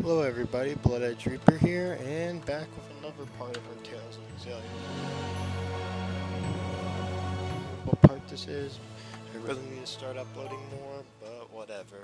Hello everybody, Blood-Edged Reaper here, and back with another part of our Tales of Xillia. What part this is, I really need to start uploading more, but whatever.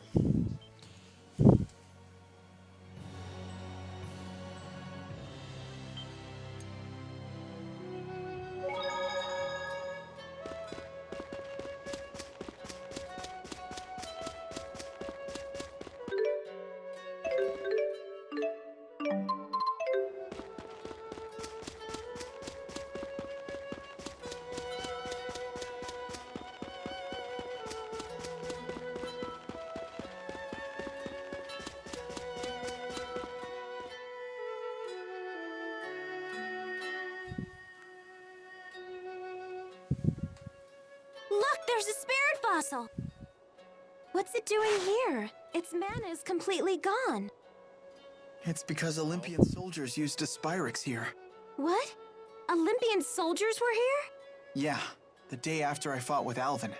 Look, there's a spirit fossil! What's it doing here? Its mana is completely gone. It's because Olympian soldiers used a Spyrix here. What? Olympian soldiers were here? Yeah, the day after I fought with Alvin.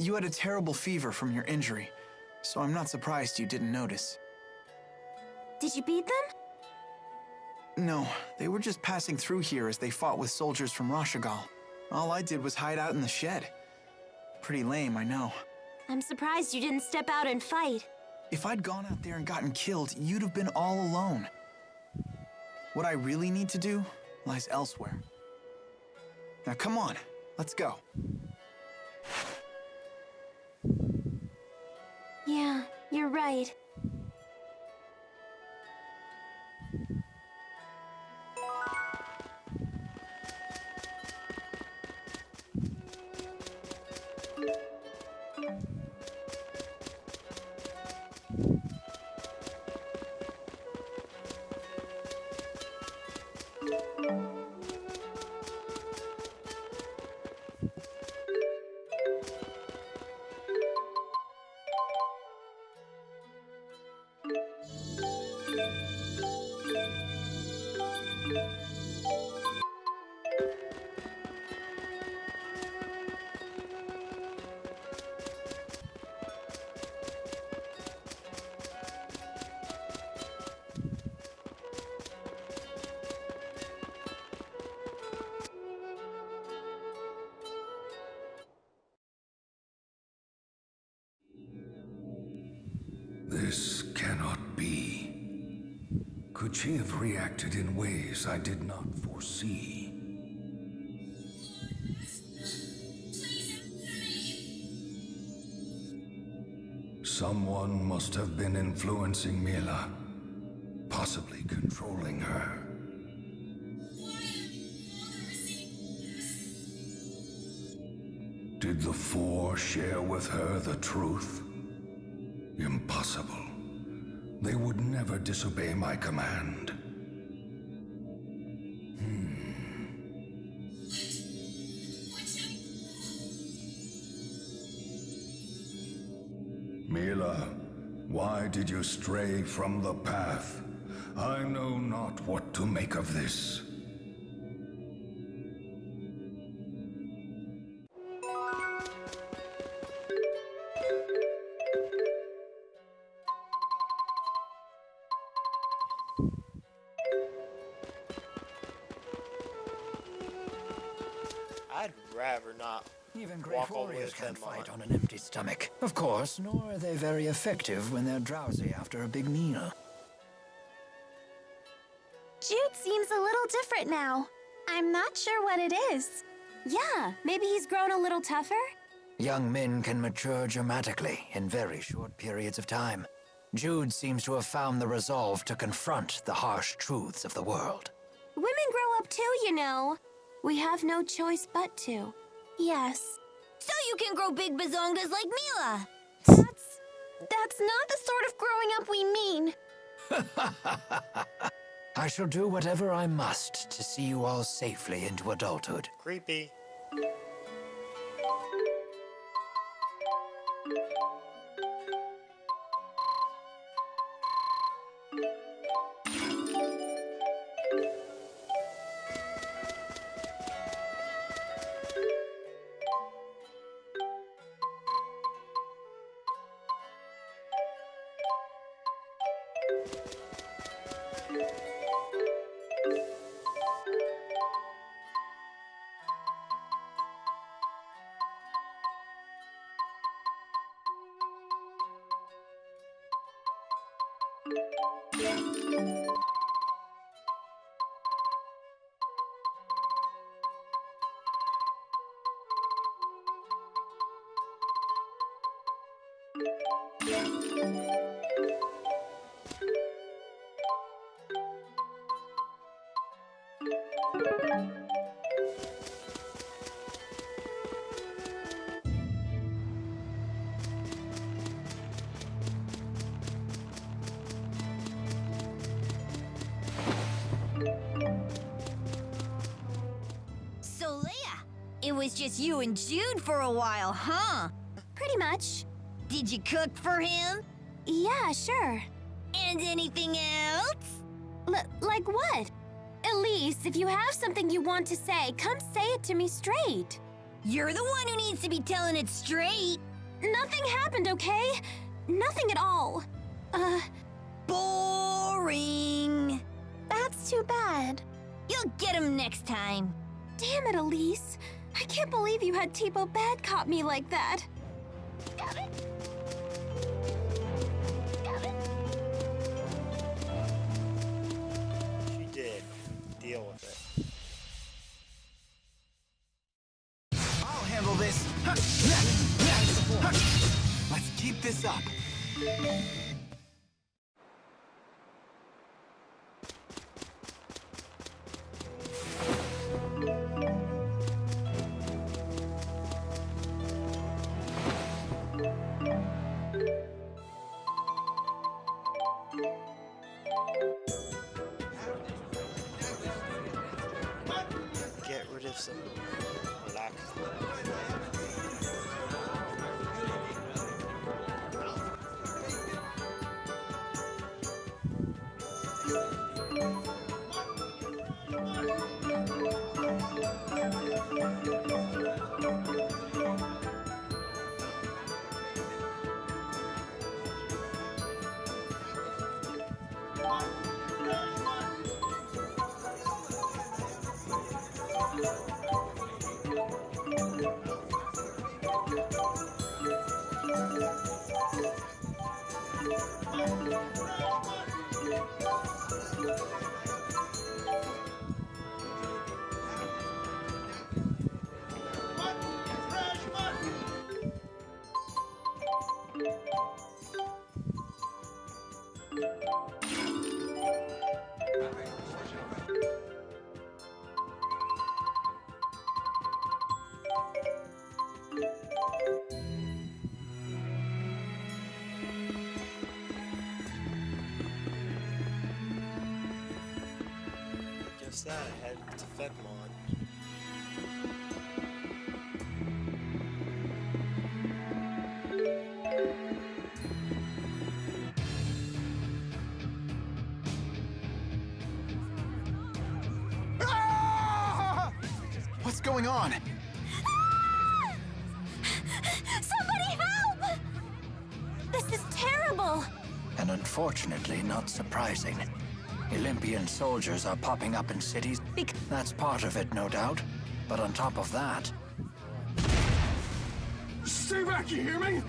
You had a terrible fever from your injury, so I'm not surprised you didn't notice. Did you beat them? No, they were just passing through here as they fought with soldiers from Rashagal. All I did was hide out in the shed. Pretty lame, I know. I'm surprised you didn't step out and fight. If I'd gone out there and gotten killed, you'd have been all alone. What I really need to do lies elsewhere. Now come on, let's go. Yeah, you're right. This cannot be. Could she have reacted in ways I did not foresee? Someone must have been influencing Mila, possibly controlling her. Did the Four share with her the truth? Impossible. They would never disobey my command. Mila, why did you stray from the path? I know not what to make of this. I'd rather not Even great walk all the way warriors to can't Denmark. fight on an empty stomach. Of course, nor are they very effective when they're drowsy after a big meal. Jude seems a little different now. I'm not sure what it is. Yeah, maybe he's grown a little tougher? Young men can mature dramatically in very short periods of time. Jude seems to have found the resolve to confront the harsh truths of the world. Women grow up too, you know. We have no choice but to. Yes. So you can grow big bazongas like Mila. That's not the sort of growing up we mean. I shall do whatever I must to see you all safely into adulthood. Creepy. So, Leia, it was just you and Jude for a while, huh? Pretty much. Did you cook for him? Yeah, sure. And anything else? Like what? Elise, if you have something you want to say, come say it to me straight. You're the one who needs to be telling it straight. Nothing happened, okay? Nothing at all. Boring. That's too bad. You'll get him next time. Damn it, Elise. I can't believe you had Tipo bad cop me like that. Got it. She did. Deal with it. I'll handle this. Let's keep this up. Get rid of some black. Guess that head to Fedmon. What's going on? Somebody help! This is terrible. And unfortunately, not surprising. Olympian soldiers are popping up in cities. That's part of it, no doubt. But on top of that... Stay back, you hear me?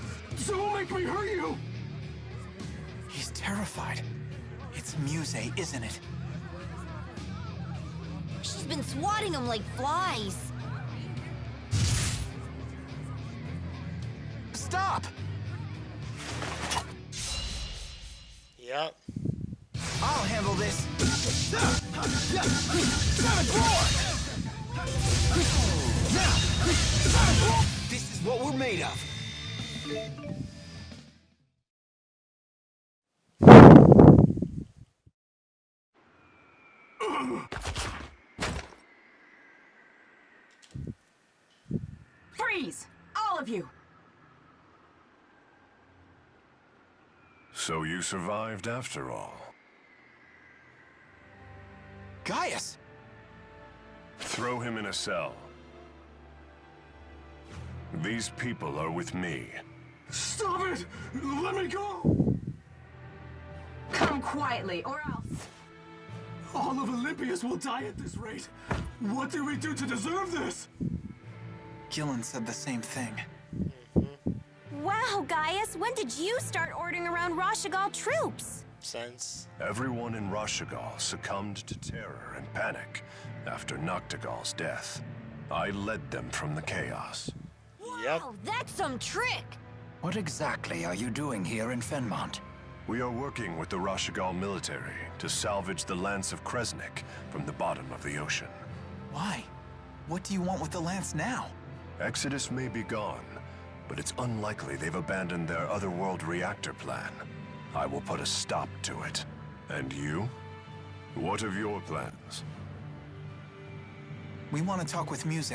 Don't make me hurt you! He's terrified. It's Muse, isn't it? She's been swatting them like flies. Stop! Yep. I'll handle this. Savage roar! This is what we're made of. Freeze! All of you! So you survived after all. Gaius! Throw him in a cell. These people are with me. Stop it! Let me go! Come quietly, or else. All of Olympius will die at this rate. What do we do to deserve this? Gillen said the same thing. Wow, Gaius, when did you start ordering around Rashagal troops? Sense. Everyone in Rashagal succumbed to terror and panic after Noctigal's death. I led them from the chaos. Yep. Wow, that's some trick! What exactly are you doing here in Fenmont? We are working with the Rashagal military to salvage the Lance of Kresnik from the bottom of the ocean. Why? What do you want with the lance now? Exodus may be gone, but it's unlikely they've abandoned their otherworld reactor plan. I will put a stop to it. And you? What of your plans? We want to talk with Muse.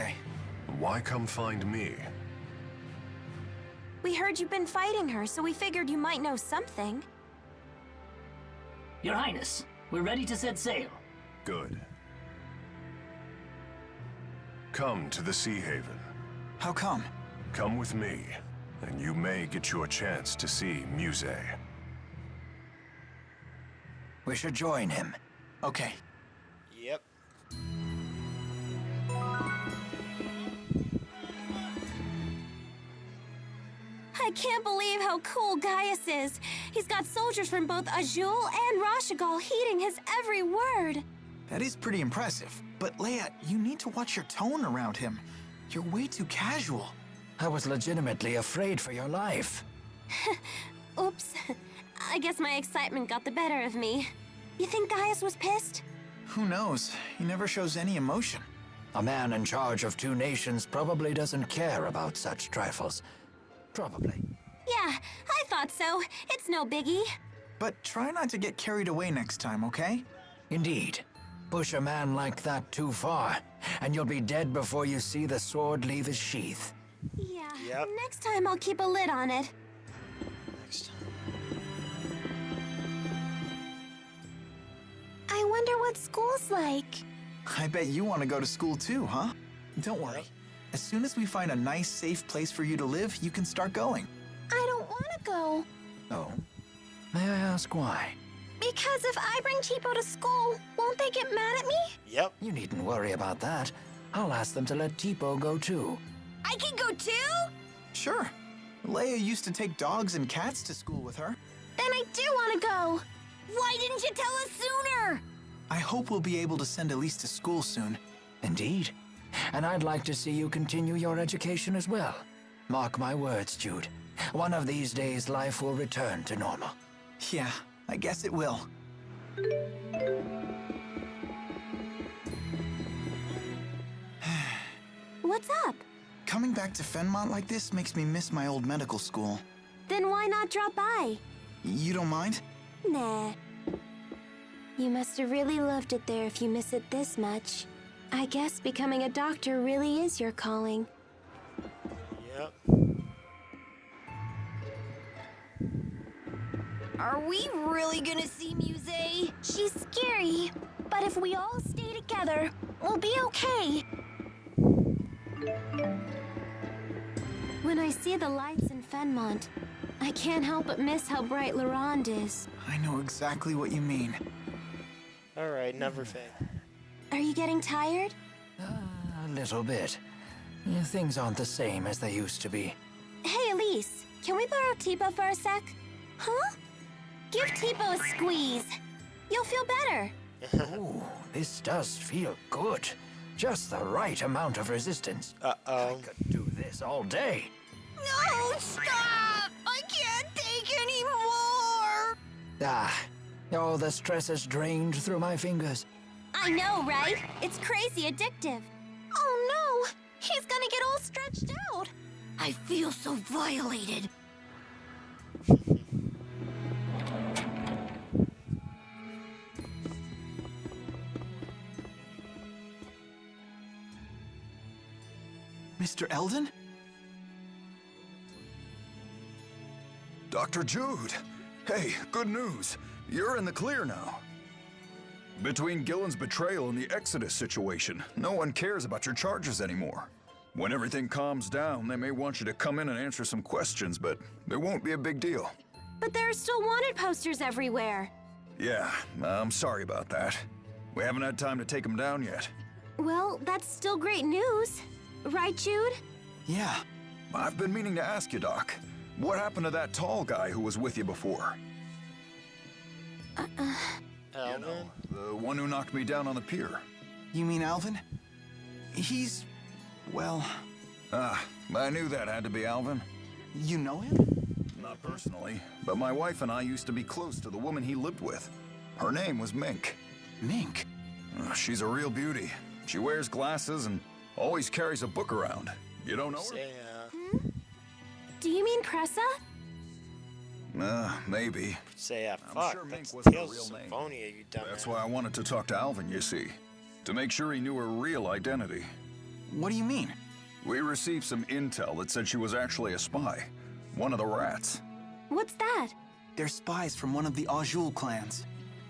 Why come find me? We heard you've been fighting her, so we figured you might know something. Your Highness, we're ready to set sail. Good. Come to the Sea Haven. How come? Come with me, and you may get your chance to see Muse. We should join him. Okay. Yep. I can't believe how cool Gaius is. He's got soldiers from both Azul and Rashagal heeding his every word. That is pretty impressive. But Leia, you need to watch your tone around him. You're way too casual. I was legitimately afraid for your life. Oops. I guess my excitement got the better of me. You think Gaius was pissed? Who knows? He never shows any emotion. A man in charge of 2 nations probably doesn't care about such trifles. Probably. Yeah, I thought so. It's no biggie. But try not to get carried away next time, okay? Indeed. Push a man like that too far, and you'll be dead before you see the sword leave his sheath. Yeah, Yep. next time I'll keep a lid on it. Next time. I wonder what school's like. I bet you want to go to school too, huh? Don't worry. As soon as we find a nice, safe place for you to live, you can start going. I don't want to go. Oh? May I ask why? Because if I bring Tipo to school, won't they get mad at me? Yep. You needn't worry about that. I'll ask them to let Tipo go too. I can go too? Sure. Leia used to take dogs and cats to school with her. Then I do want to go. Why didn't you tell us sooner? I hope we'll be able to send Elise to school soon. Indeed. And I'd like to see you continue your education as well. Mark my words, Jude. One of these days, life will return to normal. Yeah, I guess it will. What's up? Coming back to Fenmont like this makes me miss my old medical school. Then why not drop by? You don't mind? Nah. You must have really loved it there if you miss it this much. I guess becoming a doctor really is your calling. Yep. Are we really gonna see Muse? She's scary, but if we all stay together, we'll be okay. When I see the lights in Fenmont, I can't help but miss how bright Laurent is. I know exactly what you mean. Alright, never fail. Are you getting tired? A little bit. Yeah, things aren't the same as they used to be. Hey, Elise, can we borrow Tipo for a sec? Huh? Give Tipo a squeeze. You'll feel better. Ooh, this does feel good. Just the right amount of resistance. Uh-oh. I could do this all day. No, stop! I can't take any more! All the stress is drained through my fingers. I know, right? It's crazy addictive. Oh no! He's gonna get all stretched out. I feel so violated. Mr. Eldon? Dr. Jude! Hey, good news. You're in the clear now. Between Gillen's betrayal and the Exodus situation, no one cares about your charges anymore. When everything calms down, they may want you to come in and answer some questions, but it won't be a big deal. But there are still wanted posters everywhere. Yeah, I'm sorry about that. We haven't had time to take him down yet. Well, that's still great news. Right, Jude? Yeah. I've been meaning to ask you, Doc. What happened to that tall guy who was with you before? Alvin? You know, the one who knocked me down on the pier. You mean Alvin? He's... well... I knew that had to be Alvin. You know him? Not personally, but my wife and I used to be close to the woman he lived with. Her name was Mink. Mink? She's a real beauty. She wears glasses and always carries a book around. You don't know her? Say, Do you mean Cressa? Maybe. say, I'm fuck, sure Mink that's wasn't a Tales real of name. Symphonia, you dumbass. That's why I wanted to talk to Alvin, you see. To make sure he knew her real identity. What do you mean? We received some intel that said she was actually a spy. One of the rats. What's that? They're spies from one of the Azul clans.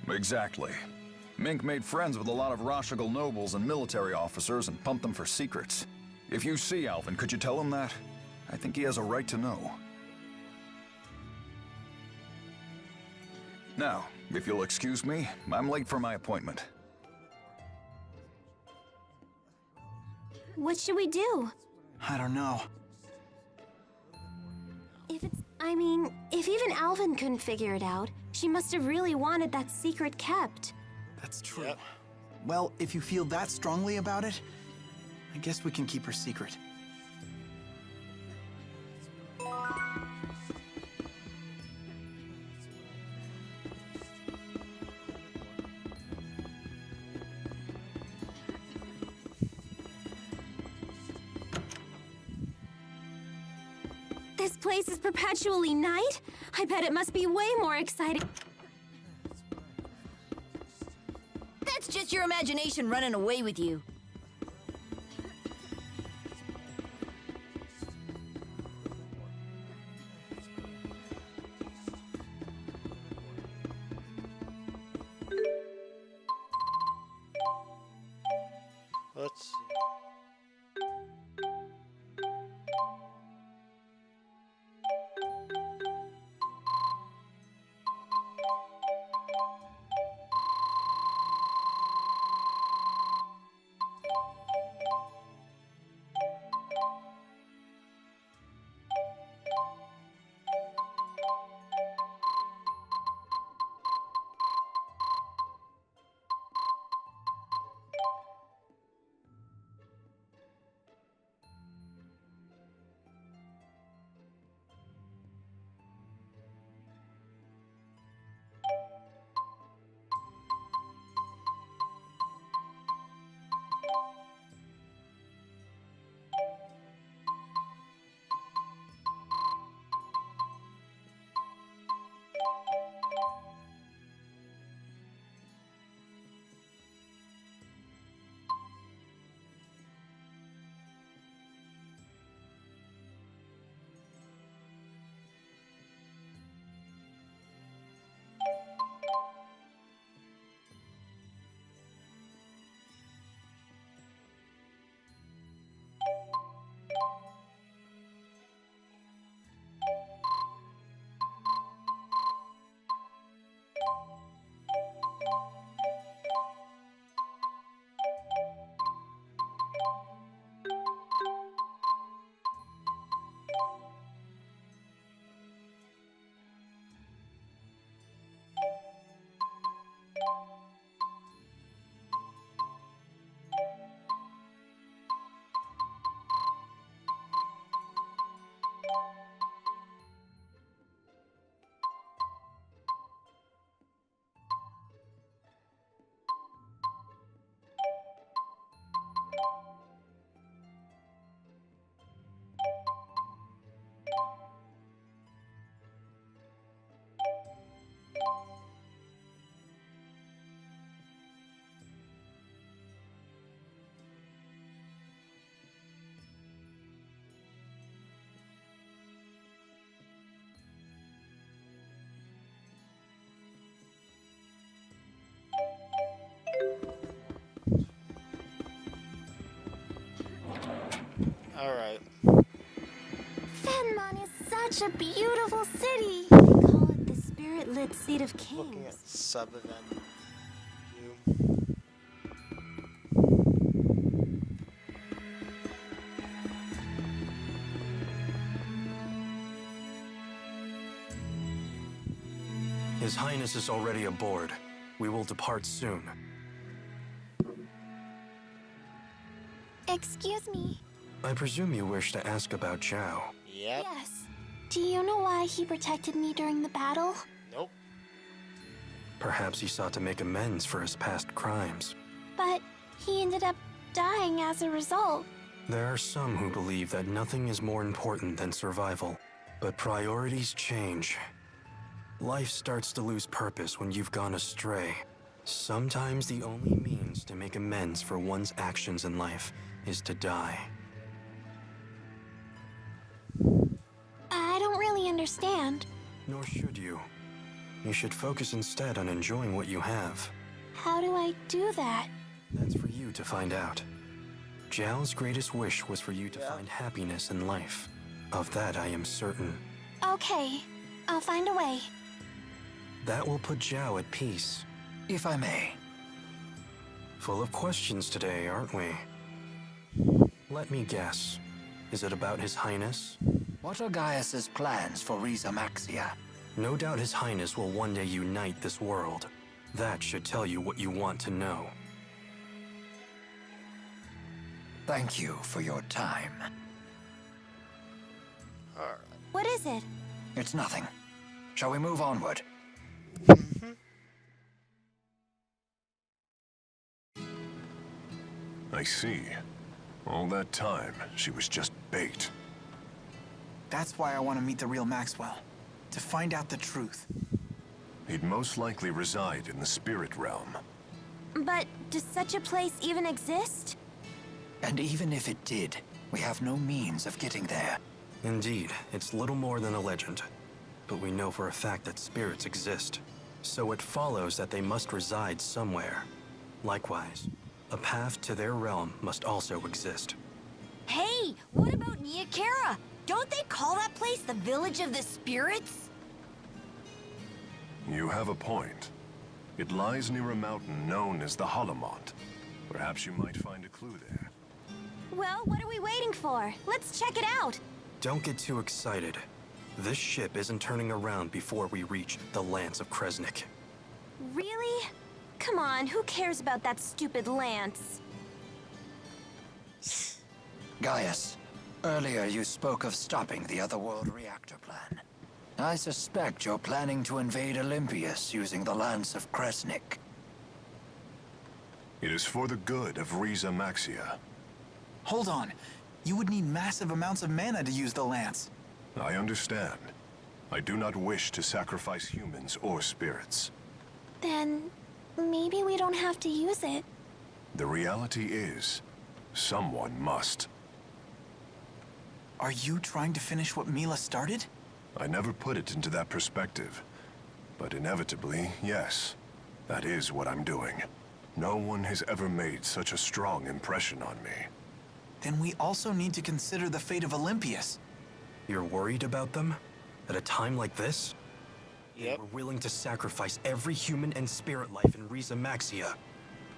Exactly. Mink made friends with a lot of Rashagal nobles and military officers and pumped them for secrets. If you see Alvin, could you tell him that? I think he has a right to know. Now, if you'll excuse me, I'm late for my appointment. What should we do? I don't know. If even Alvin couldn't figure it out, she must have really wanted that secret kept. That's true. Yep. Well, if you feel that strongly about it, I guess we can keep her secret. This place is perpetually night? I bet it must be way more exciting. That's just your imagination running away with you. Let's see. Alright. Fenmon is such a beautiful city. They call it the spirit-lit seat of Looking at kings. sub-event view. His Highness is already aboard. We will depart soon. Excuse me. I presume you wish to ask about Zhao. Yep. Yes. Do you know why he protected me during the battle? Nope. Perhaps he sought to make amends for his past crimes. But he ended up dying as a result. There are some who believe that nothing is more important than survival. But priorities change. Life starts to lose purpose when you've gone astray. Sometimes the only means to make amends for one's actions in life is to die. I don't really understand. Nor should you. You should focus instead on enjoying what you have. How do I do that? That's for you to find out. Zhao's greatest wish was for you to find happiness in life. Of that I am certain. Okay, I'll find a way. That will put Zhao at peace. If I may. Full of questions today, aren't we? Let me guess. Is it about His Highness? What are Gaius's plans for Riza Maxia? No doubt His Highness will one day unite this world. That should tell you what you want to know. Thank you for your time. Alright. What is it? It's nothing. Shall we move onward? I see. All that time, she was just bait. That's why I want to meet the real Maxwell. To find out the truth. He'd most likely reside in the spirit realm. But does such a place even exist? And even if it did, we have no means of getting there. Indeed, it's little more than a legend. But we know for a fact that spirits exist. So it follows that they must reside somewhere. Likewise, a path to their realm must also exist. Hey, what about Niakara? Don't they call that place the Village of the Spirits? You have a point. It lies near a mountain known as the Hollomont. Perhaps you might find a clue there. Well, what are we waiting for? Let's check it out. Don't get too excited. This ship isn't turning around before we reach the lands of Kresnik. Really? Come on, who cares about that stupid lance? Gaius, earlier you spoke of stopping the Otherworld reactor plan. I suspect you're planning to invade Olympius using the Lance of Kresnik. It is for the good of Riza Maxia. Hold on. You would need massive amounts of mana to use the lance. I understand. I do not wish to sacrifice humans or spirits. Then maybe we don't have to use it. The reality is, someone must. Are you trying to finish what Mila started? I never put it into that perspective. But inevitably, yes. That is what I'm doing. No one has ever made such a strong impression on me. Then we also need to consider the fate of Olympius. You're worried about them? At a time like this? Yep. We're willing to sacrifice every human and spirit life in Riza Maxia.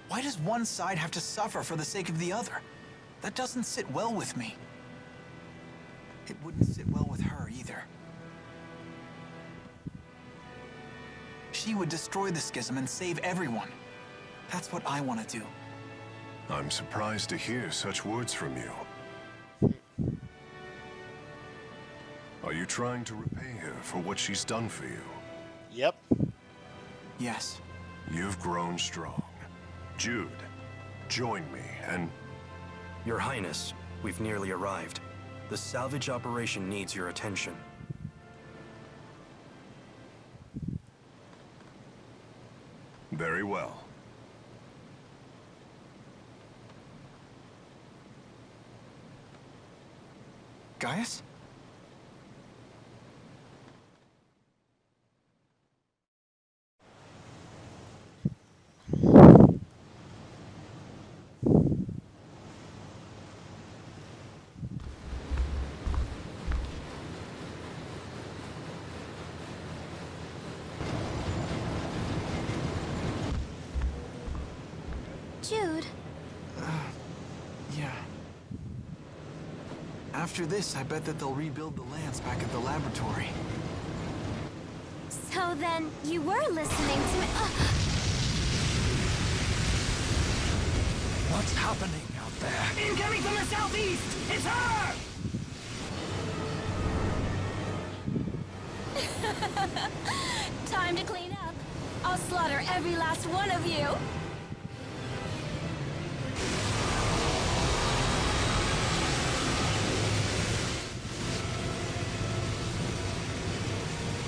Why does one side have to suffer for the sake of the other? That doesn't sit well with me. It wouldn't sit well with her either. She would destroy the schism and save everyone. That's what I want to do. I'm surprised to hear such words from you. Are you trying to repay her for what she's done for you? Yep. Yes. You've grown strong. Jude, join me and... Your Highness, we've nearly arrived. The salvage operation needs your attention. Very well. Gaius? Jude. Yeah. After this, I bet that they'll rebuild the lance back at the laboratory. So then, you were listening to me. What's happening out there? Incoming from the southeast! It's her! Time to clean up. I'll slaughter every last one of you.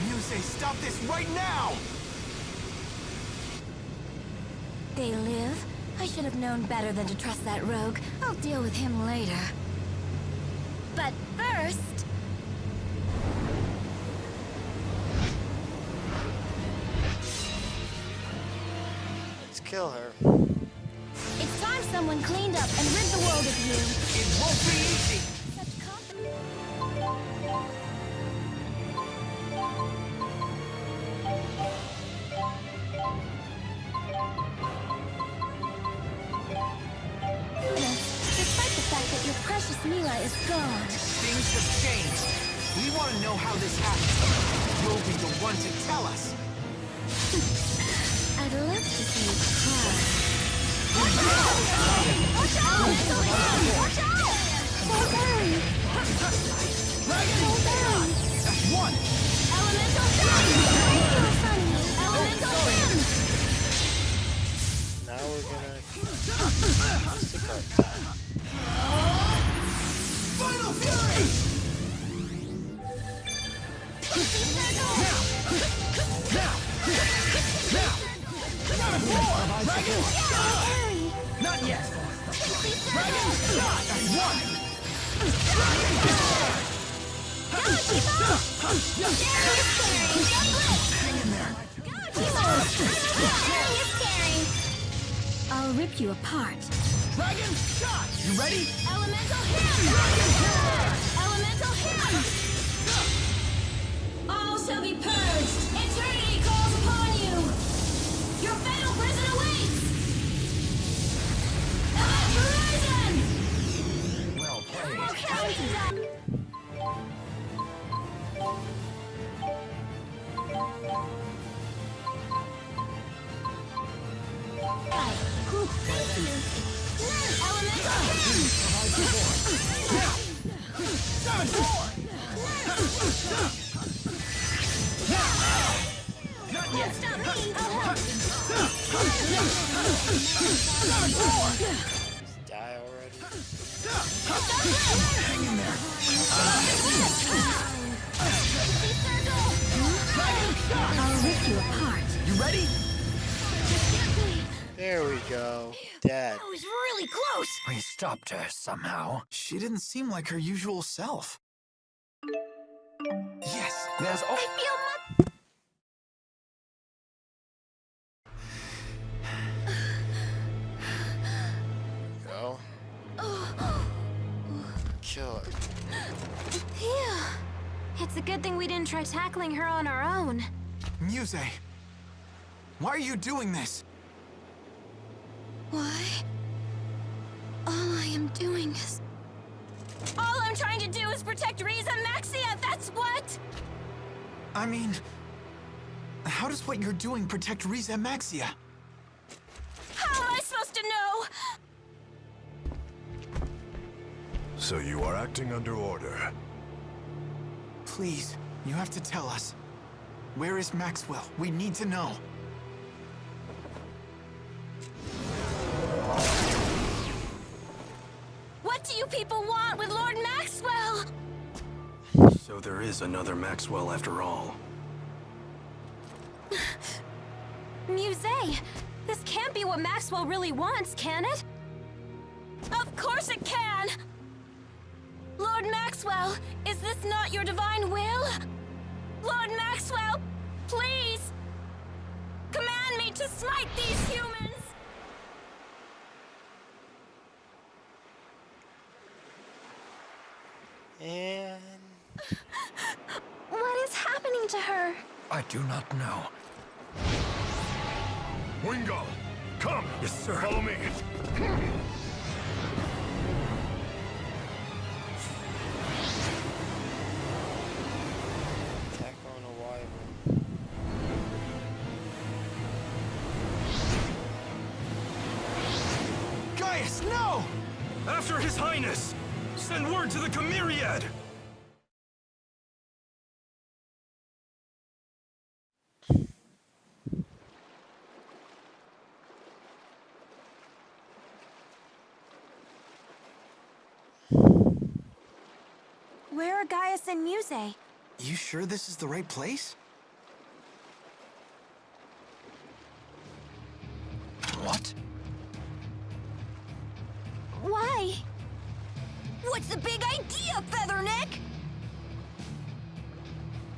Muse, stop this right now! They live? I should have known better than to trust that rogue. I'll deal with him later. But first... Let's kill her. It's time someone cleaned up and rid the world of you. It won't be easy! Such confidence. Despite the fact that your precious Mila is gone. Things have changed. We want to know how this happened. You'll be the one to tell us. I'd love to see you cry. Watch out! Watch out! Hold on! Hold on! That's one! Elemental Funny! Elemental Him! Now we're gonna stick our time. Final Fury! Not yet! Dragon shot! That's one! Hang in there! I'll rip you apart. Dragon shot! You ready? Elemental Him! Elemental Him! All shall be purged! Eternity calls upon you! Your fatal prison awaits! Event Horizon! Well played. Not yet! Die already. Hang in there! I'll rip you apart. You ready? There we go. Dead. That was really close! We stopped her somehow. She didn't seem like her usual self. Yes, there's all. I feel much... Go. Kill her. Phew. It's a good thing we didn't try tackling her on our own. Muse, why are you doing this? Why? All I am doing is... All I'm trying to do is protect Riza Maxia, that's what! I mean, how does what you're doing protect Riza Maxia? How am I supposed to know? So you are acting under order. Please, you have to tell us. Where is Maxwell? We need to know. What do you people want with Lord Maxwell? So there is another Maxwell after all. Muse, this can't be what Maxwell really wants, can it? Of course it can! Lord Maxwell, is this not your divine will? Lord Maxwell, please! Command me to smite these humans! And... What is happening to her? I do not know. Wingull, Come! Yes, sir. Follow me. Attack on arrival. Gaius, no! After His Highness! Send word to the Chimeriad! Where are Gaius and Muse? You sure this is the right place? What? Why? What's the big idea, Featherneck?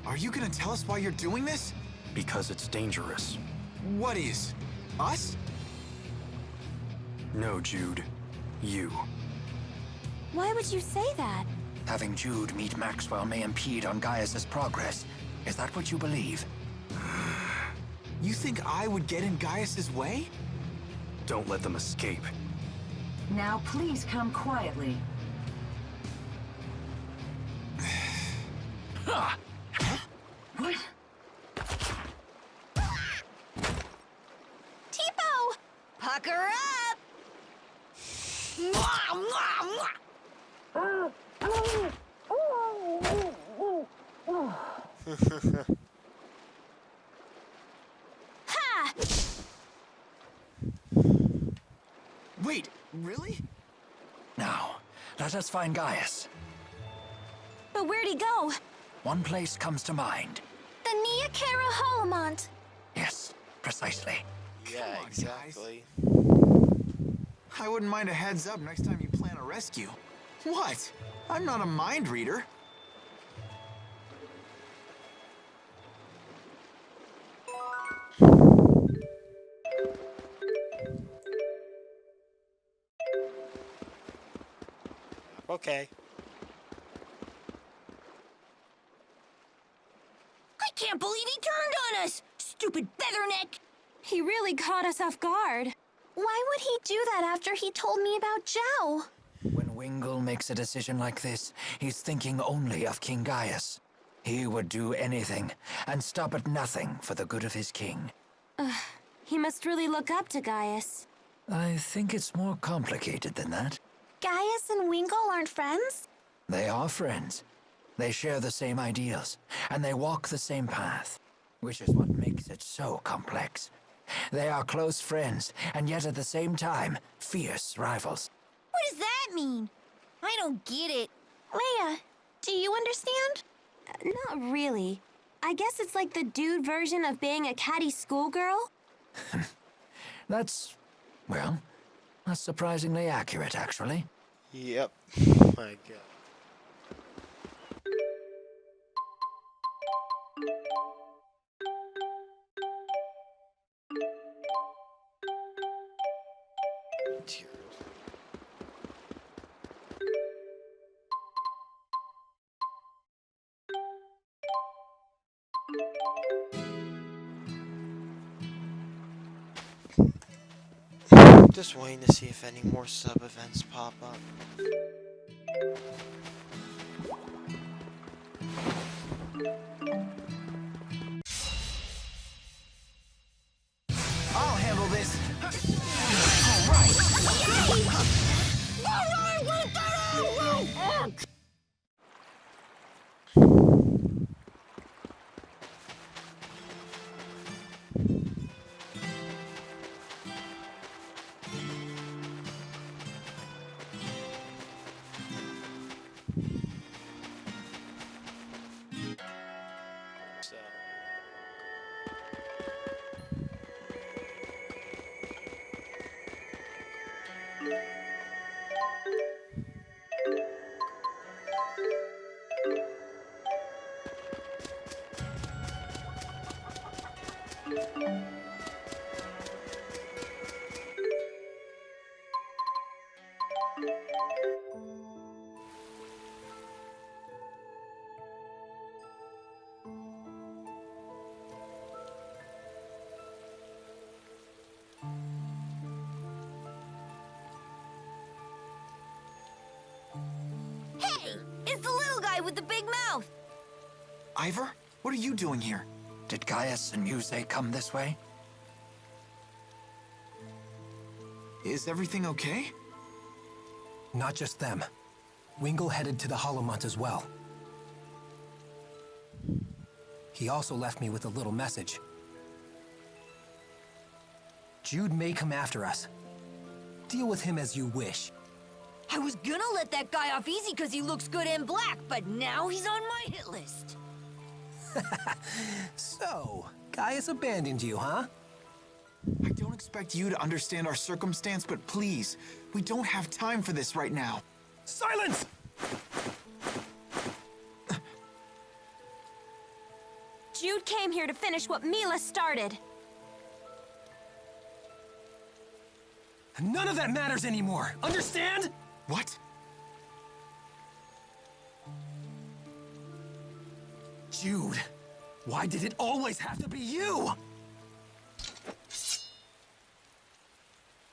Are you gonna tell us why you're doing this? Because it's dangerous. What is? Us? No, Jude. You. Why would you say that? Having Jude meet Maxwell may impede on Gaius's progress. Is that what you believe? You think I would get in Gaius's way? Don't let them escape. Now please come quietly. What? Tipo! Pucker up! Mwah, mwah, mwah. Ha! Wait, really? Now, let us find Gaius. But where'd he go? One place comes to mind. The Neokera Holomont. Yes, precisely. Yeah, on, exactly. I wouldn't mind a heads up next time you plan a rescue. What? I'm not a mind reader. Okay. I can't believe he turned on us! Stupid Featherneck! He really caught us off guard. Why would he do that after he told me about Zhao? When Wingle makes a decision like this, he's thinking only of King Gaius. He would do anything, and stop at nothing for the good of his king. He must really look up to Gaius. I think it's more complicated than that. Gaius and Wingle aren't friends? They are friends. They share the same ideals, and they walk the same path, which is what makes it so complex. They are close friends, and yet at the same time, fierce rivals. What does that mean? I don't get it. Leia, do you understand? Not really. I guess it's like the dude version of being a catty schoolgirl. That's, well, that's surprisingly accurate, actually. Yep. My God. Materials. Just waiting to see if any more sub-events pop up. I'll handle this. So. guy with the big mouth. Ivor, what are you doing here? Did Gaius and Muse come this way? Is everything okay? Not just them. Wingle headed to the Holomont as well. He also left me with a little message. Jude may come after us. Deal with him as you wish. I was gonna let that guy off easy because he looks good in black, but now he's on my hit list. So, Gaius abandoned you, huh? I don't expect you to understand our circumstance, but please, we don't have time for this right now. Silence! Jude came here to finish what Mila started. None of that matters anymore, understand? What? Jude, why did it always have to be you?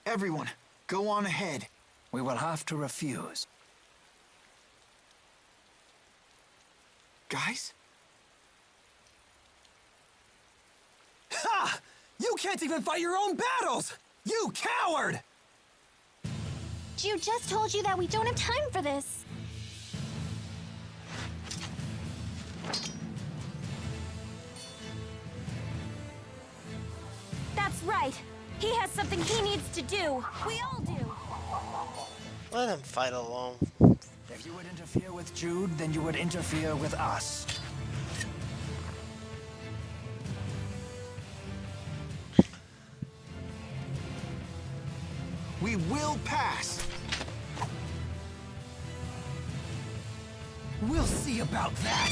Everyone, go on ahead. We will have to refuse. Guys? Ha! You can't even fight your own battles! You coward! Jude just told you that we don't have time for this. That's right. He has something he needs to do. We all do. Let him fight alone. If you would interfere with Jude, then you would interfere with us. We will pass. We'll see about that.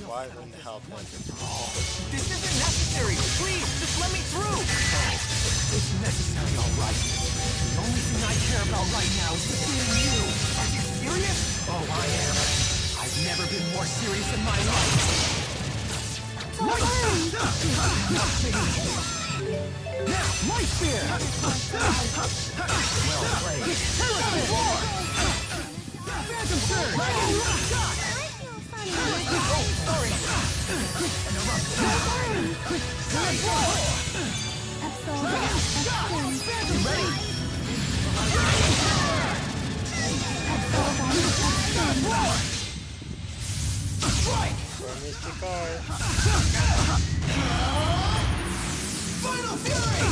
Why wouldn't help him? This isn't necessary. Please, just let me through. It's necessary, all right. The only thing I care about right now is defeating you. Are you serious? Oh, I am. I've never been more serious in my life. Now, my spear! Well played. Phantom Surge! Oh, sorry! You ready? Strike! Mystic Art. Final Fury!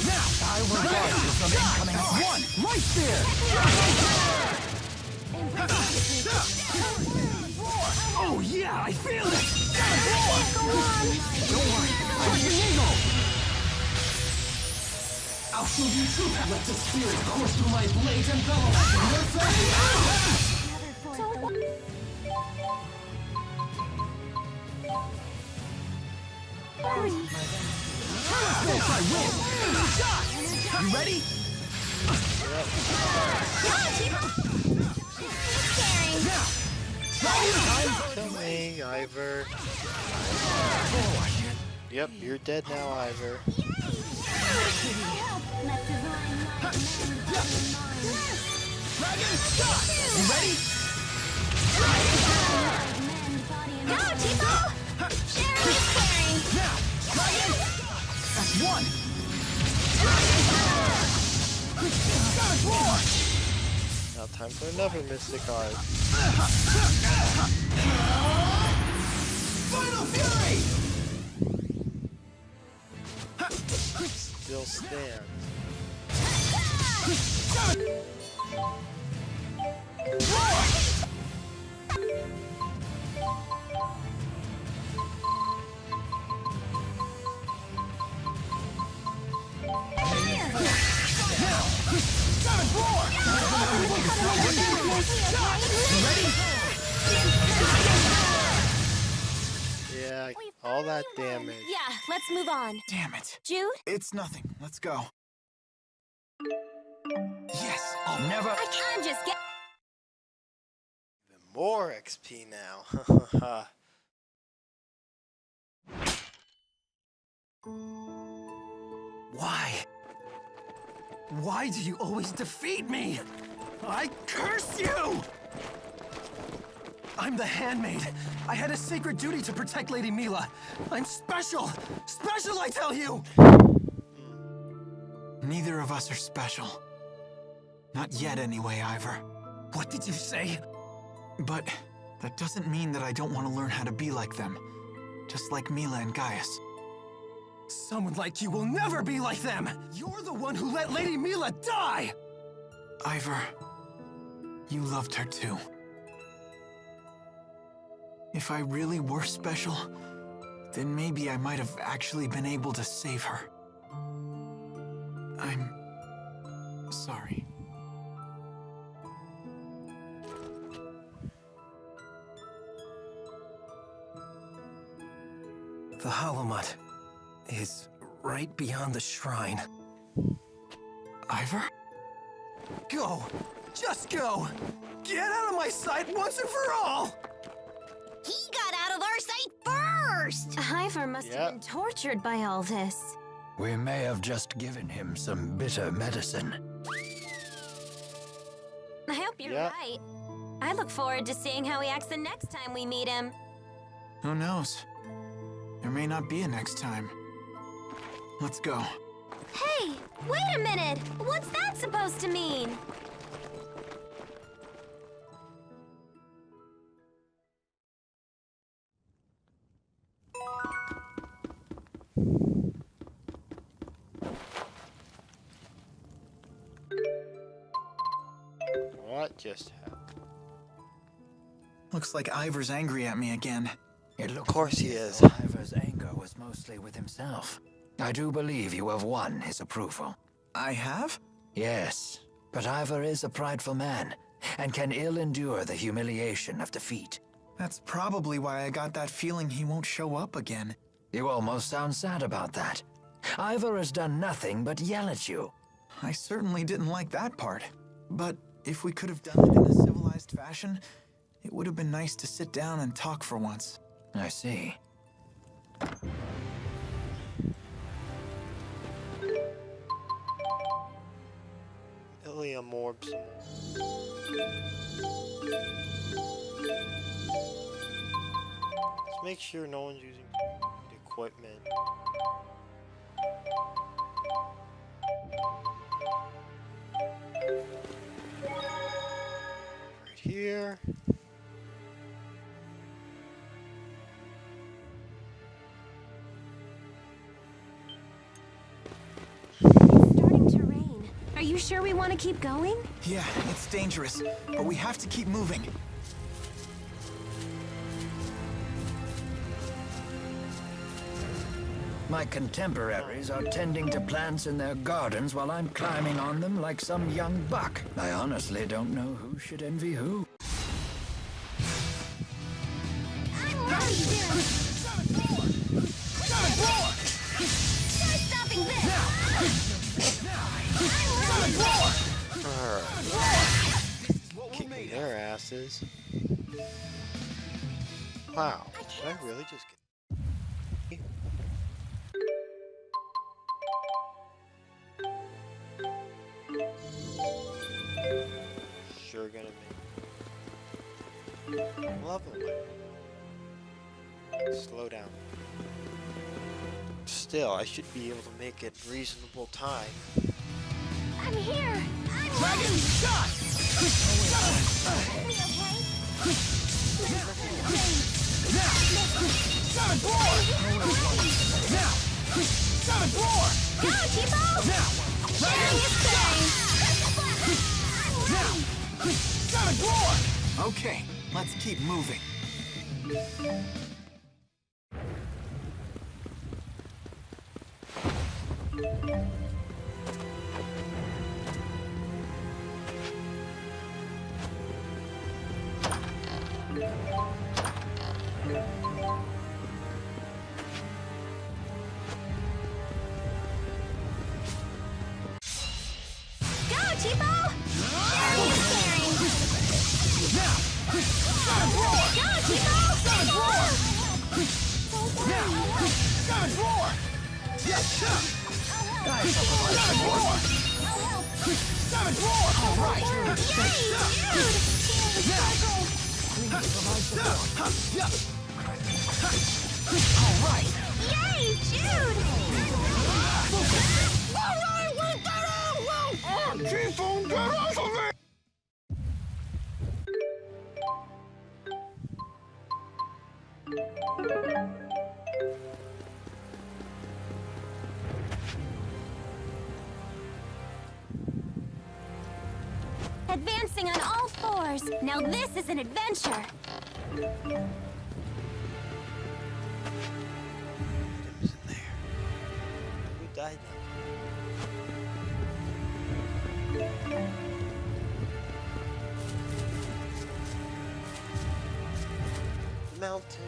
Now, I will guard you from incoming one! Right there! Oh yeah, I feel it! Don't worry, Pushing Eagle! I'll show you truth! Let the spirit course through my blades and bellows! I win! Shot! You ready? Now! Kill me, Ivor. Yep, you're dead now, Ivor. Dragon shot! You ready? Go, Tipo! Sharing is caring! Now! Dragon! That's one! Now time for another Mystic Art. Final Fury! Still stands. Yeah, all that damage. Yeah, let's move on. Damn it. Jude? It's nothing. Let's go. Yes, I'll never... I can't just get... Even more XP now. Why? Why do you always defeat me? I curse you! I'm the handmaid. I had a sacred duty to protect Lady Mila. I'm special! Special, I tell you! Neither of us are special. Not yet, anyway, Ivor. What did you say? But that doesn't mean that I don't want to learn how to be like them. Just like Mila and Gaius. Someone like you will never be like them! You're the one who let Lady Mila die! Ivor, you loved her too. If I really were special, then maybe I might have actually been able to save her. I'm sorry. The Holomut is right beyond the shrine. Ivor? Go! Just go! Get out of my sight once and for all! He got out of our sight first! Ivor must have been tortured by all this. We may have just given him some bitter medicine. I hope you're right. I look forward to seeing how he acts the next time we meet him. Who knows? There may not be a next time. Let's go. Hey, wait a minute! What's that supposed to mean? What just happened? Looks like Ivor's angry at me again. Of course he is. Ivor's anger was mostly with himself. I do believe you have won his approval. I have? Yes, but Ivor is a prideful man, and can ill endure the humiliation of defeat. That's probably why I got that feeling he won't show up again. You almost sound sad about that. Ivor has done nothing but yell at you. I certainly didn't like that part. But if we could have done it in a civilized fashion, it would have been nice to sit down and talk for once. I see. Xillia orbs. Let's make sure no one's using the equipment. Right here. Starting to rain. Are you sure we want to keep going? Yeah, it's dangerous, but we have to keep moving. My contemporaries are tending to plants in their gardens while I'm climbing on them like some young buck. I honestly don't know who should envy who. Kicking their asses. Wow, did I really just get... Sure gonna make... Lovely. Slow down. Still, I should be able to make it reasonable time. I'm here! Dragon shot! Me okay? Now! Summon Roar! Now! Summon Roar! Go, Tipo! Now! Dragon shot! Now! Summon Roar! Okay, let's keep moving. Go, Tipo! Now! Summon Roar! Go, Tipo! Summon Roar! Now! Summon Roar! Savage roar! All right. All right. Yay, Jude! All right, we did it! Typhoon, get off of me! Advancing on all fours. Now this is an adventure. Who's in there? Who died now? Mountain.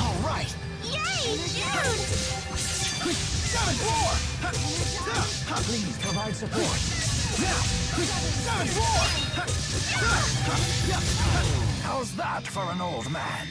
All right. Yay, Jude! Please provide support. How's that for an old man?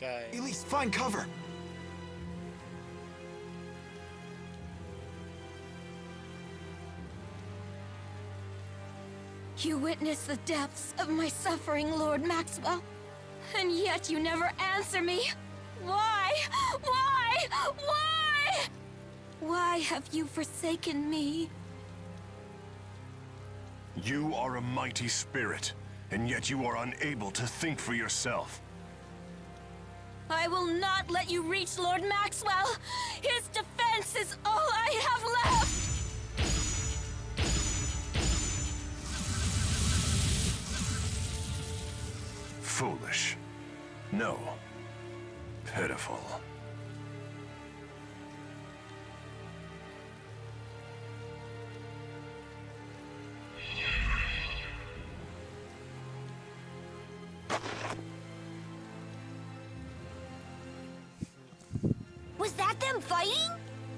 Guy. Elise, find cover. You witnessed the depths of my suffering, Lord Maxwell. And yet you never answer me. Why? Why? Why? Why have you forsaken me? You are a mighty spirit, and yet you are unable to think for yourself. I will not let you reach Lord Maxwell. His defense is all I have left. Foolish. No. Pitiful. Was that them fighting?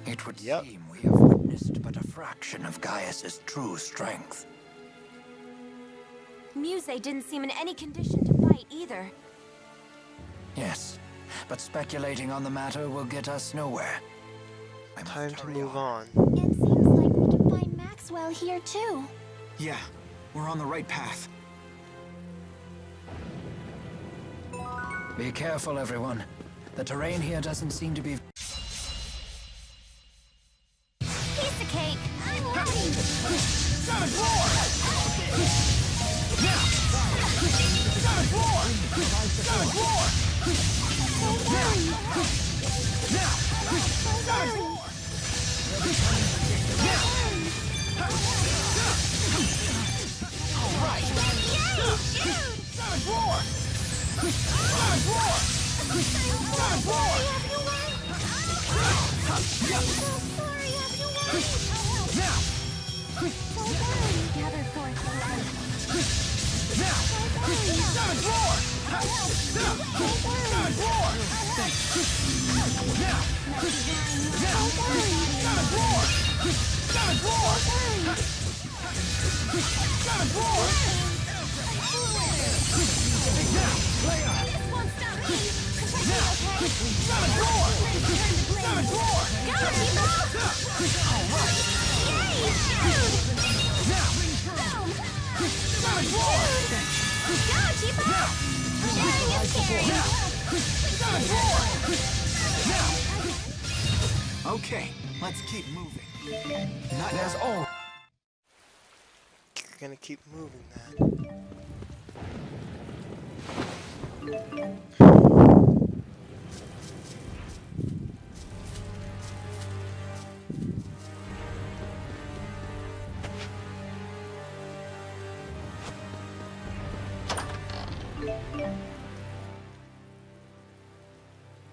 It would seem we have witnessed but a fraction of Gaius's true strength. Muse didn't seem in any condition to fight either. Yes, but speculating on the matter will get us nowhere. Time to move on. It seems like we can find Maxwell here too. Yeah, we're on the right path. Be careful, everyone. The terrain here doesn't seem to be... Piece of cake. I'm ready. Savage roar! Now! Savage roar! Savage roar! Now! Now! Savage roar! Now! All right. Savage roar! Savage roar! Savage roar! Now! Gather forth. Now! Savage roar! Savage roar! Now! Now! Savage roar! Savage roar! Savage roar! Now! This won't stop me. Now! Savage roar! Savage roar! Go, Timo! All right! Yay, Jude! Now! Boom! Savage roar! Go, Timo! Sharing is caring. Savage roar! Okay, let's keep moving. Not as old. We're gonna keep moving then.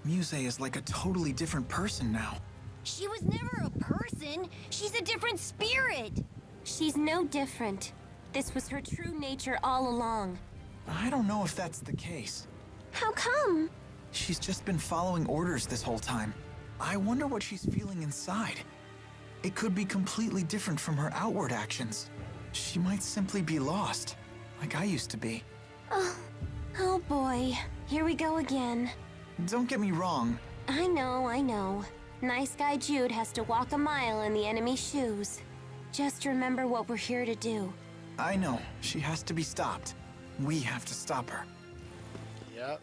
Muse is like a totally different person now. She was never a person. She's a different spirit. She's no different. This was her true nature all along. I don't know if that's the case. How come? She's just been following orders this whole time. I wonder what she's feeling inside. It could be completely different from her outward actions. She might simply be lost, like I used to be. Oh boy. Here we go again. Don't get me wrong. I know. Nice guy Jude has to walk a mile in the enemy's shoes. Just remember what we're here to do. I know. She has to be stopped. We have to stop her. Yep.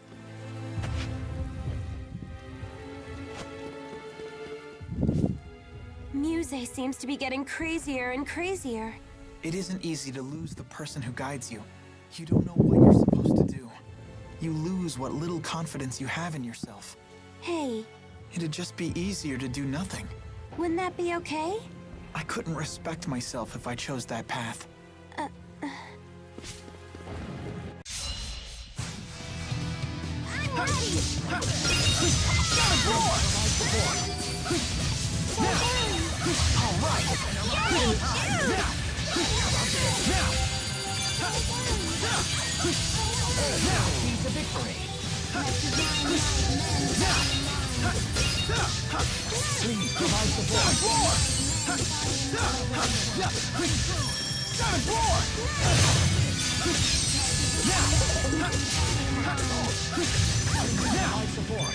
Muse seems to be getting crazier and crazier. It isn't easy to lose the person who guides you. You don't know what you're supposed to do. You lose what little confidence you have in yourself. Hey. It'd just be easier to do nothing. Wouldn't that be okay? I couldn't respect myself if I chose that path. I'm ready! All right. Now, key to victory. Please provide support. Provide support.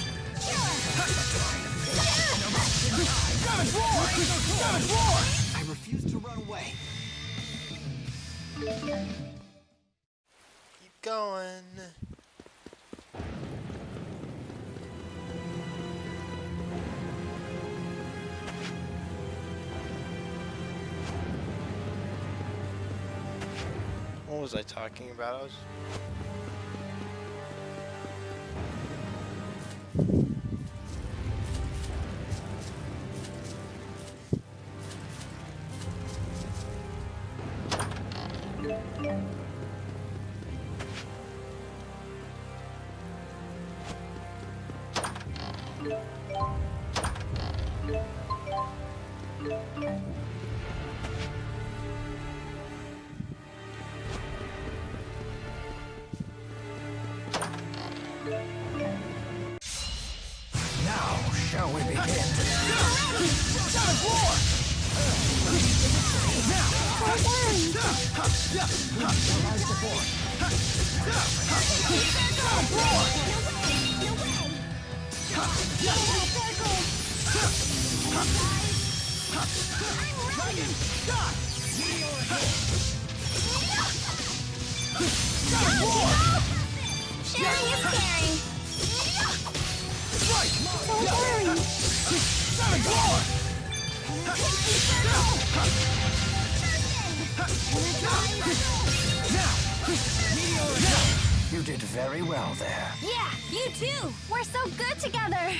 I refuse to run away. Keep going. What was I talking about? I was... Now, shall we begin? Provide support. Sharing is caring. Don't worry. You did very well there. Yeah, you too. We're so good together.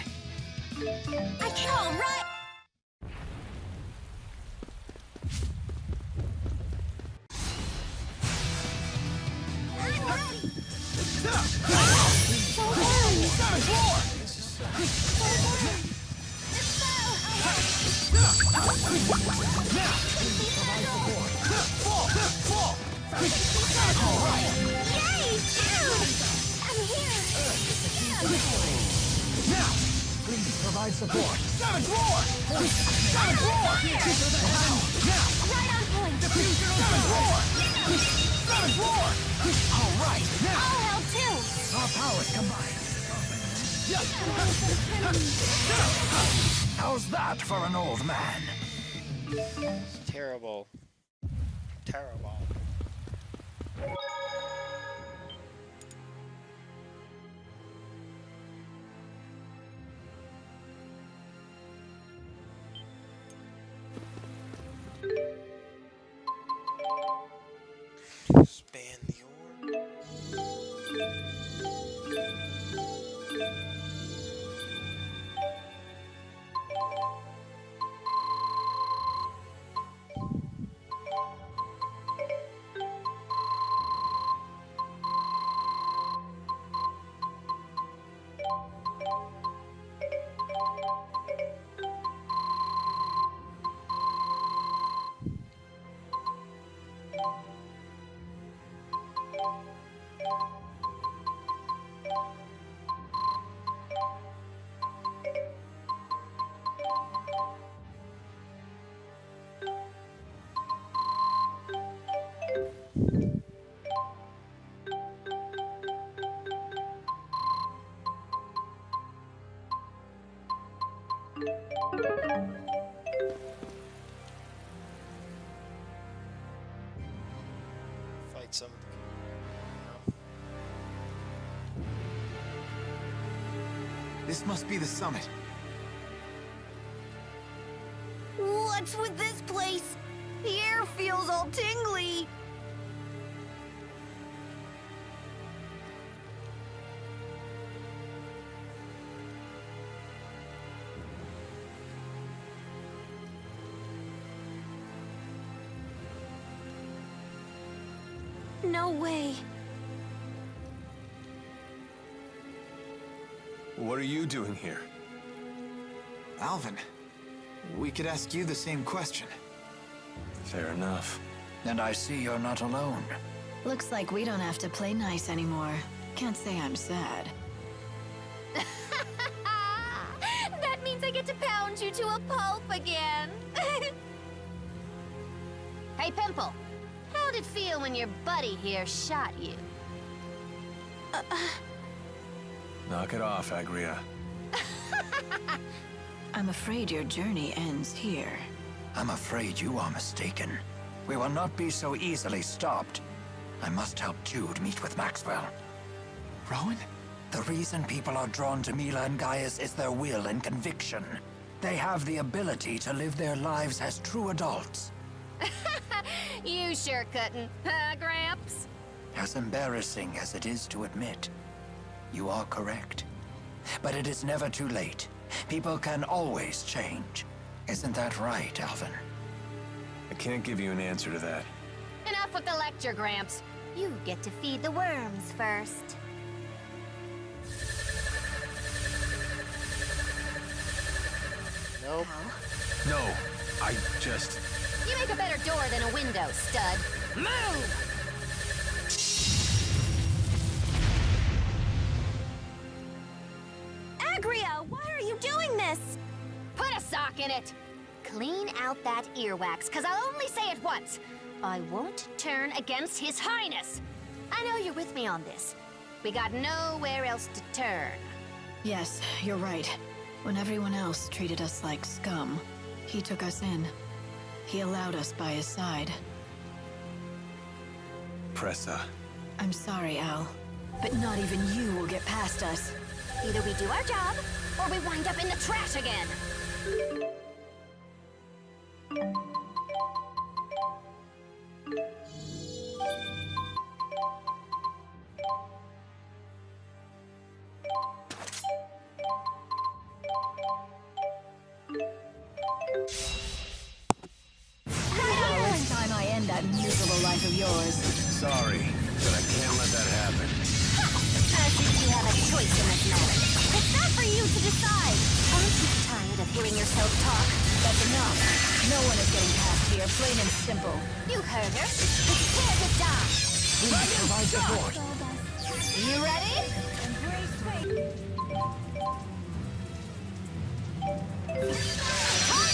I can't. All right. I'm ready. Yay, Jude! I'm here. Now, please provide support. Right on point. All right, now I'll help too. our powers combine. How's that for an old man? It's terrible. Terrible. Fight some. This must be the summit. What's with this place? The air feels all tingly. No way. What are you doing here? Alvin, we could ask you the same question. Fair enough. And I see you're not alone. Looks like we don't have to play nice anymore. Can't say I'm sad. That means I get to pound you to a pulp again. Hey, Pimple. How'd it feel when your buddy here shot you? Knock it off, Agria. I'm afraid your journey ends here. I'm afraid you are mistaken. We will not be so easily stopped. I must help Jude meet with Maxwell. Rowan? The reason people are drawn to Mila and Gaius is their will and conviction. They have the ability to live their lives as true adults. You sure couldn't, huh, Gramps? As embarrassing as it is to admit, you are correct. But it is never too late. People can always change. Isn't that right, Alvin? I can't give you an answer to that. Enough with the lecture, Gramps. You get to feed the worms first. Nope. No, I just... You make a better door than a window, stud. Move! Agria, why are you doing this? Put a sock in it! Clean out that earwax, 'cause I'll only say it once. I won't turn against His Highness. I know you're with me on this. We got nowhere else to turn. Yes, you're right. When everyone else treated us like scum, he took us in. He allowed us by his side. Pressa. I'm sorry, Al, but not even you will get past us. Either we do our job, or we wind up in the trash again. It's time I end that miserable life of yours. Sorry, but I can't let that happen. I think you have a choice in this matter. It's not for you to decide. Aren't you tired of hearing yourself talk? That's enough. No one is getting past here, plain and simple. You heard her. Prepare to die. We must provide support. You ready? Time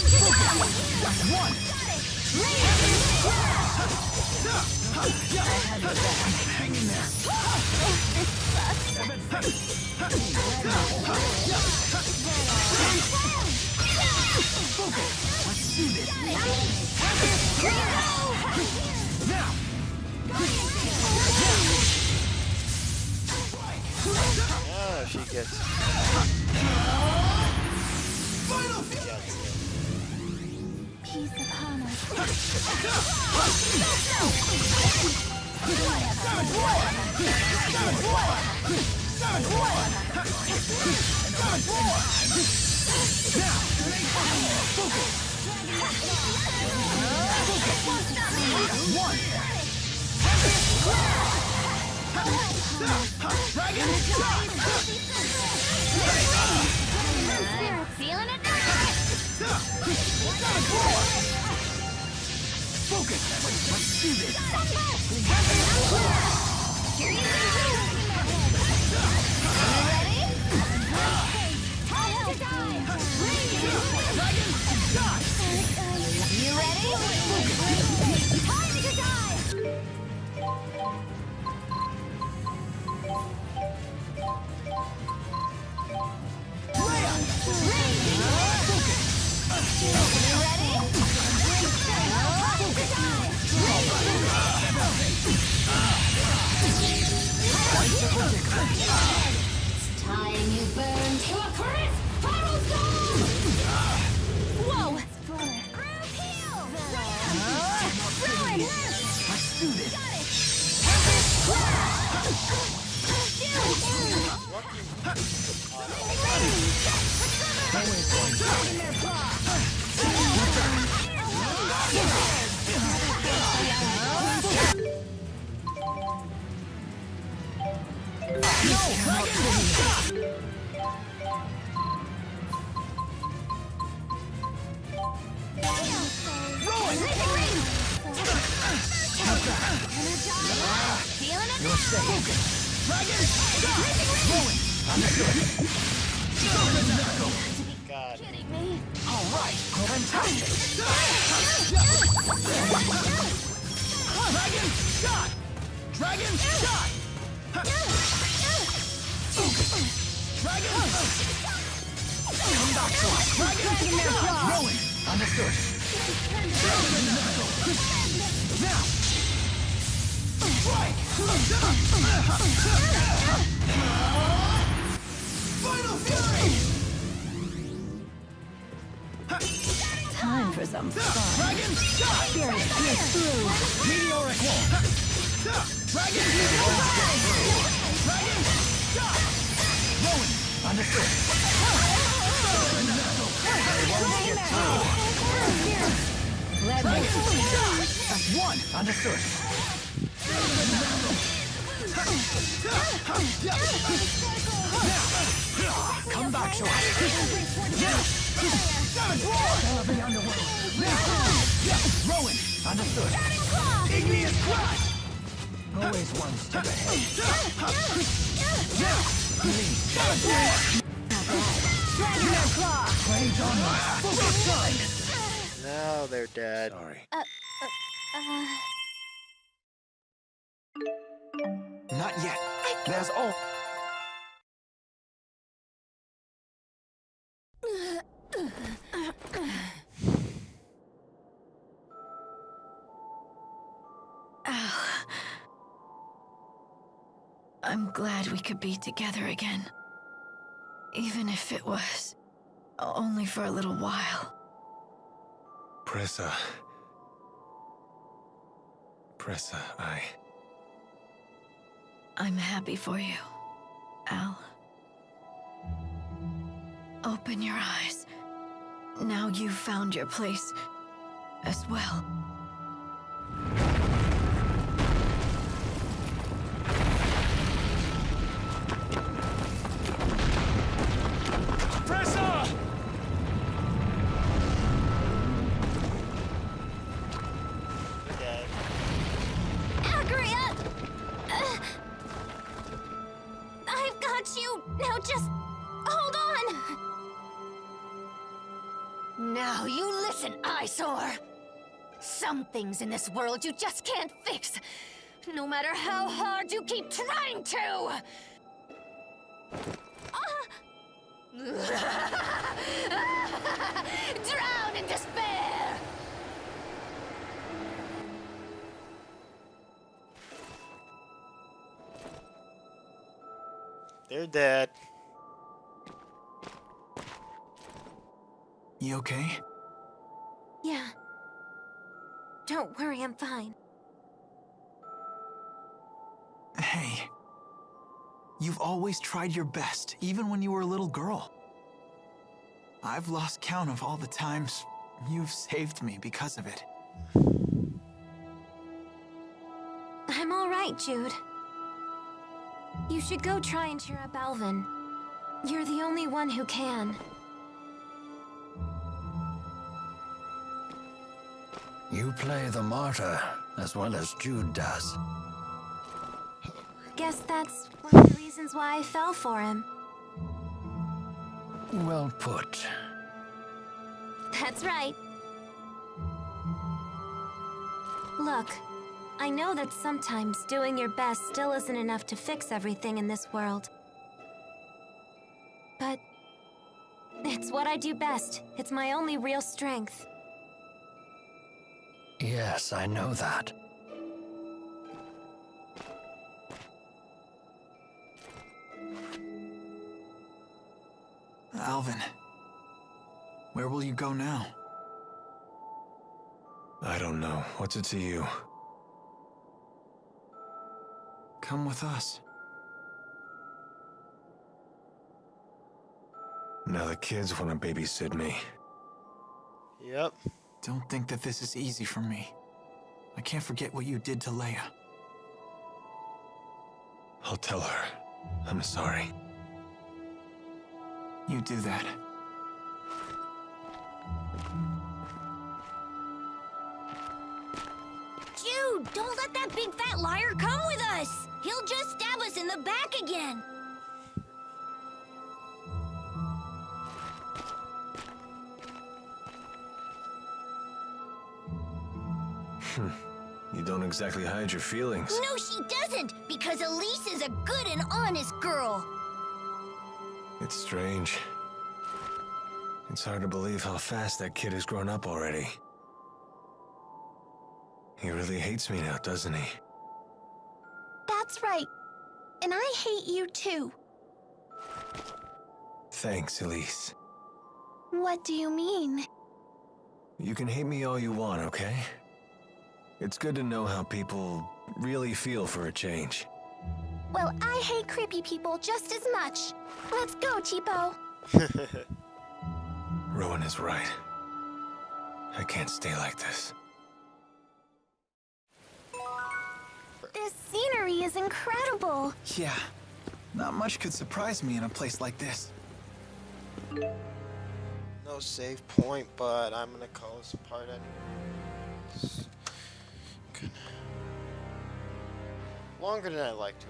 to die! One! Hang in there. Let's do this. Now! Ah, she gets. Peace upon us. Feeling it now? Focus! Let's do this! Here you go! Ready? Time to die! You ready? Time to die! You're safe. Dragon! Rolling! Understood! God. Kidding me? All right. Fantastic. Dragon shot! Dragon shot! Dragon! Come back to us. Dragon shot! Rolling! Understood. Now! Strike! Final fury! Time for some fun. Dragon shot! Spirit pierce through. Meteoric wall! Dragon Dragon shot! Rolling! Understood. Dragon shot! That's one. Understood. Come back to us. Savage Roar! All of the underworld. Rolling! Understood. Igneous Crush! Always one step ahead. Savage Roar! Dragon Claw. Rage on us. Focus Strike! Now they're dead. Sorry. Not yet. There's all. I'm glad we could be together again. Even if it was only for a little while. Pressa, I'm happy for you, Al. Open your eyes. Now you've found your place as well. Pressa! They're dead. Agria! I've got you! Now just hold on! Now you listen, eyesore! Some things in this world you just can't fix, no matter how hard you keep trying to! Drown in despair! They're dead. You okay? Yeah. Don't worry, I'm fine. Hey. You've always tried your best, even when you were a little girl. I've lost count of all the times you've saved me because of it. I'm all right, Jude. You should go try and cheer up Alvin. You're the only one who can. You play the martyr as well as Jude does. Guess that's one of the reasons why I fell for him. Well put. That's right. Look, I know that sometimes doing your best still isn't enough to fix everything in this world. But it's what I do best. It's my only real strength. Yes, I know that. Alvin, where will you go now? I don't know. What's it to you? Come with us. Now the kids want to babysit me. Yep. Don't think that this is easy for me. I can't forget what you did to Leia. I'll tell her. I'm sorry. You do that. Jude! Jude, don't let that big fat liar come with us! He'll just stab us in the back again! You don't exactly hide your feelings. No, she doesn't! Because Elise is a good and honest girl! It's strange. It's hard to believe how fast that kid has grown up already. He really hates me now, doesn't he? That's right. And I hate you too. Thanks, Elise. What do you mean? You can hate me all you want, okay? It's good to know how people really feel for a change. Well, I hate creepy people just as much. Let's go, Cheapo. Rowan is right. I can't stay like this. This scenery is incredible. Yeah, not much could surprise me in a place like this. No save point, but I'm gonna call this a part anyways. Good. Longer than I like to.